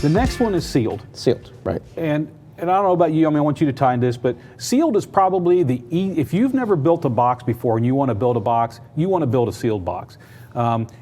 The next one is sealed. Sealed, right. And I don't know about you, I mean, I want you to tie this, but sealed is probably if you've never built a box before and you want to build a box, you want to build a sealed box.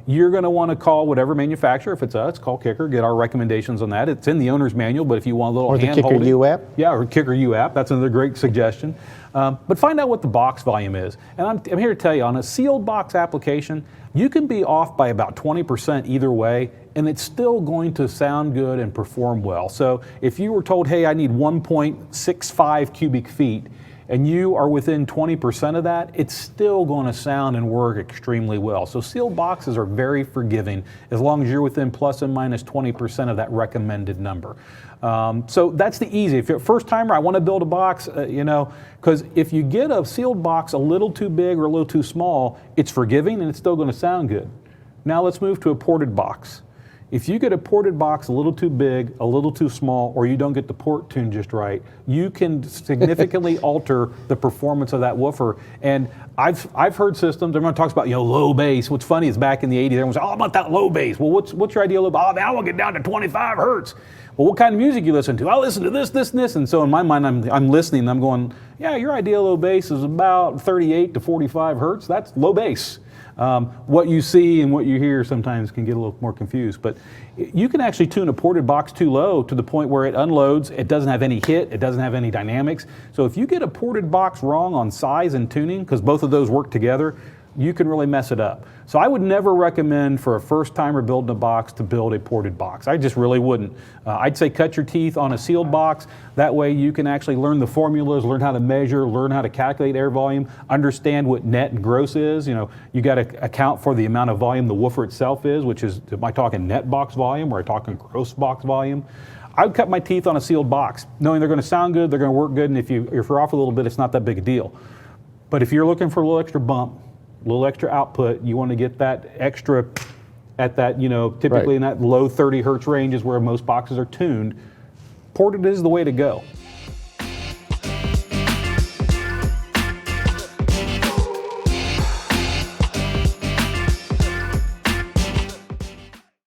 You're going to want to call whatever manufacturer, if it's us, call KICKER, get our recommendations on that. It's in the owner's manual, but if you want a little hand holding. Or the KICKER U app? Yeah, or KICKER U app, that's another great suggestion. But find out what the box volume is. And I'm here to tell you, on a sealed box application, you can be off by about 20% either way, and it's still going to sound good and perform well. So if you were told, hey, I need 1.65 cubic feet, and you are within 20% of that, it's still going to sound and work extremely well. So sealed boxes are very forgiving as long as you're within plus and minus 20% of that recommended number. So that's the easy. If you're a first timer, I want to build a box, because if you get a sealed box a little too big or a little too small, it's forgiving and it's still going to sound good. Now let's move to a ported box. If you get a ported box a little too big, a little too small, or you don't get the port tuned just right, you can significantly alter the performance of that woofer. And I've heard systems, everyone talks about low bass. What's funny is back in the 80s, everyone was, oh, about that low bass. Well, what's your ideal low bass? Oh, I want to get down to 25 hertz. Well, what kind of music you listen to? I listen to this, this, and this. And so in my mind, I'm listening, and I'm going, yeah, your ideal low bass is about 38 to 45 hertz. That's low bass. What you see and what you hear sometimes can get a little more confused, but you can actually tune a ported box too low to the point where it unloads, it doesn't have any hit, it doesn't have any dynamics. So if you get a ported box wrong on size and tuning, because both of those work together, you can really mess it up. So I would never recommend for a first timer building a box to build a ported box. I just really wouldn't. I'd say cut your teeth on a sealed box. That way you can actually learn the formulas, learn how to measure, learn how to calculate air volume, understand what net and gross is. You got to account for the amount of volume the woofer itself is, which is, am I talking net box volume or am I talking gross box volume? I would cut my teeth on a sealed box, knowing they're going to sound good, they're going to work good, and if you're off a little bit, it's not that big a deal. But if you're looking for a little extra bump, a little extra output, you want to get that extra at that, typically in that low 30 hertz range is where most boxes are tuned. Ported is the way to go.